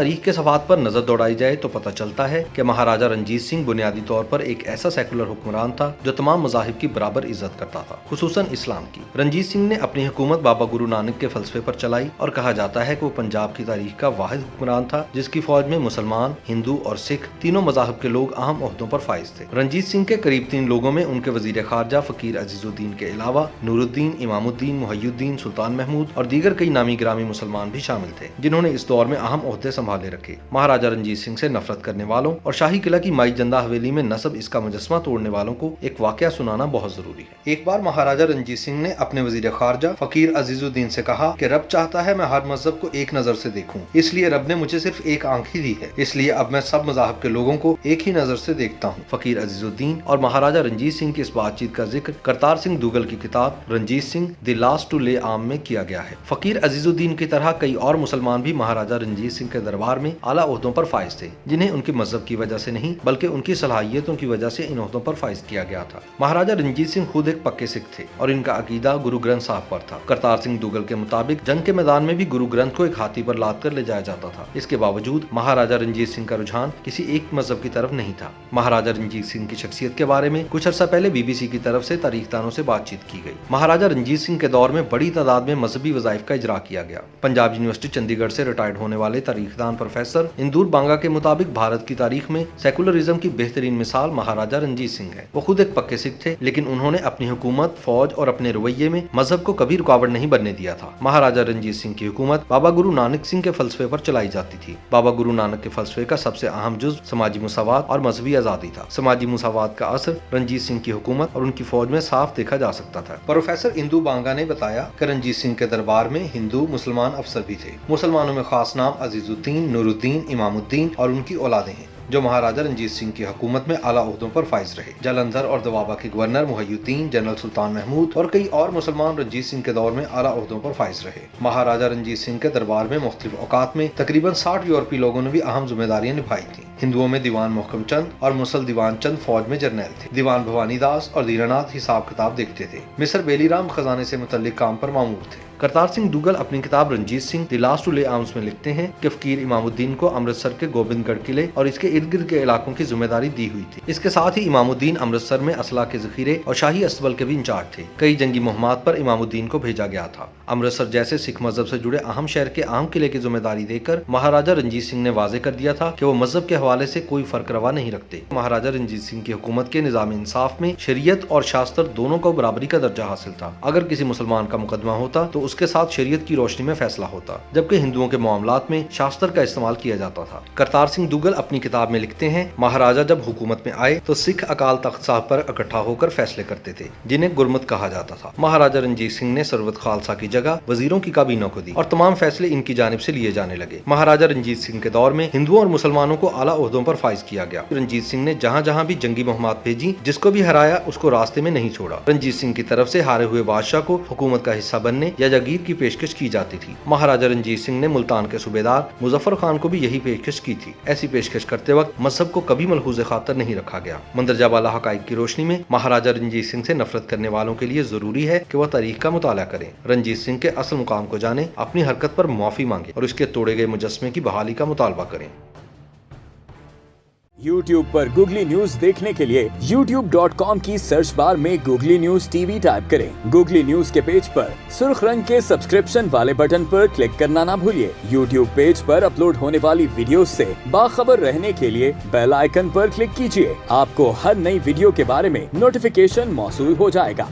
تاریخ کے صفحات پر نظر دوڑائی جائے تو پتہ چلتا ہے کہ مہاراجہ رنجیت سنگھ بنیادی طور پر ایک ایسا سیکولر حکمران تھا جو تمام مذاہب کی برابر عزت کرتا تھا، خصوصاً اسلام کی۔ رنجیت سنگھ نے اپنی حکومت بابا گرو نانک کے فلسفے پر چلائی اور کہا جاتا ہے کہ وہ پنجاب کی تاریخ کا واحد حکمران تھا جس کی فوج میں مسلمان، ہندو اور سکھ تینوں مذاہب کے لوگ اہم عہدوں پر فائز تھے۔ رنجیت سنگھ کے قریب ترین لوگوں میں ان کے وزیر خارجہ فقیر عزیز الدین کے علاوہ نور الدین، امام الدین، محی الدین، سلطان محمود اور دیگر کئی نامی گرامی مسلمان بھی شامل تھے جنہوں نے اس دور میں اہم عہدے سنبھالے رکھے۔ مہاراجہ رنجیت سنگھ سے نفرت کرنے والوں اور شاہی قلعہ کی مائی جندہ حویلی میں نصب اس کا مجسمہ توڑنے والوں کو ایک واقعہ سنانا بہت ضروری ہے۔ ایک بار مہاراجہ رنجیت سنگھ نے اپنے وزیر خارجہ فقیر عزیز الدین سے کہا کہ رب چاہتا ہے میں ہر مذہب کو ایک نظر سے دیکھوں، اس لیے رب نے مجھے صرف ایک آنکھ ہی دی ہے، اس لیے اب میں سب مذاہب کے لوگوں کو ایک ہی نظر سے دیکھتا ہوں۔ فقیر عزیز الدین اور مہاراجہ رنجیت سنگھ کی اس بات چیت کا ذکر کرتار سنگھ دوگل کی کتاب Ranjit Singh the last two لے عام میں کیا گیا ہے۔ فقیر عزیز الدین کی طرح کئی اور مسلمان بھی مہاراجہ رنجیت سنگھ کے دربار میں اعلیٰ عہدوں پر فائز تھے جنہیں ان کے مذہب کی وجہ سے نہیں بلکہ ان کی صلاحیتوں کی وجہ سے ان عہدوں پر فائز کیا گیا تھا۔ مہاراجہ رنجیت سنگھ خود ایک پکے سکھ تھے اور ان کا عقیدہ گرو گرنتھ صاحب پر تھا۔ کرتار سنگھ دوگل کے مطابق جنگ کے میدان میں بھی گرو گرنتھ کو ایک ہاتھی پر لاد کر لے جایا جاتا تھا۔ اس کے باوجود مہاراجہ رنجیت سنگھ کا رجحان کسی ایک مذہب کی طرف نہیں تھا۔ مہاراجہ رنجیت سنگھ کی شخصیت کے بارے میں کچھ عرصہ پہلے BBC کی طرف سے تاریخ دانوں سے بات چیت کی گئی۔ مہاراجہ رنجیت سنگھ کے دور میں بڑی تعداد میں مذہبی وظائف کا اجرا کیا گیا۔ پنجاب یونیورسٹی چنڈی گڑھ سے ریٹائرڈ ہونے والے تاریخ دان پروفیسر اندور بانگا کے مطابق بھارت کی تاریخ میں سیکولرزم کی بہترین مثال مہاراجہ رنجیت سنگھ ہے۔ وہ خود ایک پکے سکھ تھے لیکن انہوں نے اپنی حکومت، فوج اور اپنے رویے میں مذہب کو کبھی رکاوٹ نہیں بننے دیا تھا۔ مہاراجہ رنجیت سنگھ کی حکومت بابا گرو نانک سنگھ کے فلسفے پر چلائی جاتی تھی۔ بابا گرو نانک کے فلسفے کا سب سے اہم جزو سماجی مساوات اور مذہبی آزادی تھا۔ سماجی مساوات کا اثر رنجیت سنگھ کی حکومت اور ان کی فوج میں صاف دیکھا جا سکتا تھا۔ پروفیسر اندو بانگا نے بتایا کہ رنجیت سنگھ کے دربار میں ہندو مسلمان افسر بھی تھے۔ مسلمانوں میں خاص نام عزیز الدین، نور الدین، امام الدین اور ان کی اولادیں ہیں جو مہاراجہ رنجیت سنگھ کی حکومت میں اعلیٰ عہدوں پر فائز رہے۔ جلندھر اور دوابہ کے گورنر محی الدین، جنرل سلطان محمود اور کئی اور مسلمان رنجیت سنگھ کے دور میں اعلیٰ عہدوں پر فائز رہے۔ مہاراجہ رنجیت سنگھ کے دربار میں مختلف اوقات میں تقریباً 60 یورپی لوگوں نے بھی اہم ذمہ داریاں نبھائی تھیں۔ ہندوؤں میں دیوان محکم چند اور مسل دیوان چند فوج میں جرنیل تھے۔ دیوان بھوانی داس اور دھیرا ناتھ حساب کتاب دیکھتے تھے۔ مصر بیلی رام خزانے سے متعلق کام پر مامور تھے۔ کرتار سنگھ دوگل اپنی کتاب Ranjit Singh the last two لے آرمز میں لکھتے ہیں کہ فقیر امام الدین کو امرتسر کے گوبند گڑھ قلعے اور اس کے ارد گرد کے علاقوں کی ذمہ داری دی ہوئی تھی۔ اس کے ساتھ ہی امام الدین امرتسر میں اسلحہ کے ذخیرے اور شاہی استبل کے بھی انچارج تھے۔ کئی جنگی مہمات پر امام الدین کو بھیجا گیا تھا۔ امرتسر جیسے سکھ مذہب سے جڑے اہم شہر کے اہم قلعے کی ذمہ داری دے کر مہاراجہ رنجیت سنگھ نے واضح کر دیا تھا کہ وہ مذہب کے حوالے سے کوئی فرق روا نہیں رکھتے۔ مہاراجہ رنجیت سنگھ کی حکومت کے نظام انصاف میں شریعت اور شاستر دونوں کو برابری کا درجہ حاصل تھا۔ اگر کسی مسلمان کا مقدمہ ہوتا تو اس کے ساتھ شریعت کی روشنی میں فیصلہ ہوتا، جبکہ ہندوؤں کے معاملات میں شاستر کا استعمال کیا جاتا تھا۔ کرتار سنگھ دوگل اپنی کتاب میں لکھتے ہیں، مہاراجہ جب حکومت میں آئے تو سکھ اکال تخت صاحب پر اکٹھا ہو کر فیصلے کرتے تھے جنہیں گرمت کہا جاتا تھا۔ مہاراجہ رنجیت سنگھ نے سروت خالصہ کی جگہ وزیروں کی کابینہ کو دی اور تمام فیصلے ان کی جانب سے لیے جانے لگے۔ مہاراجہ رنجیت سنگھ کے دور میں ہندوؤں اور مسلمانوں کو اعلیٰ عہدوں پر فائز کیا گیا۔ رنجیت سنگھ نے جہاں جہاں بھی جنگی مہمات بھیجی، جس کو بھی ہرایا اس کو راستے میں نہیں چھوڑا۔ رنجیت سنگھ کی طرف سے ہارے ہوئے بادشاہ کو حکومت کا حصہ بننے یا جاگیر کی پیشکش کی جاتی تھی۔ مہاراجہ رنجیت سنگھ نے ملتان کے صوبیدار مظفر خان کو بھی یہی پیشکش کی تھی۔ ایسی پیشکش کرتے وقت مذہب کو کبھی ملحوظ خاطر نہیں رکھا گیا۔ مندرجہ بالا حقائق کی روشنی میں مہاراجہ رنجیت سنگھ سے نفرت کرنے والوں کے لیے ضروری ہے کہ وہ تاریخ کا مطالعہ کریں، رنجیت سنگھ کے اصل مقام کو جانیں، اپنی حرکت پر معافی مانگیں اور اس کے توڑے گئے مجسمے کی بحالی کا مطالبہ کریں۔ YouTube پر گوگلی نیوز دیکھنے کے لیے youtube.com کی سرچ بار میں گوگلی نیوز TV ٹائپ کریں۔ گوگلی نیوز کے پیج پر سرخ رنگ کے سبسکرپشن والے بٹن پر کلک کرنا نہ بھولیے۔ YouTube پیج پر اپلوڈ ہونے والی ویڈیوز سے باخبر رہنے کے لیے بیل آئیکن پر کلک کیجیے۔ آپ کو ہر نئی ویڈیو کے بارے میں نوٹیفیکیشن موصول ہو جائے گا۔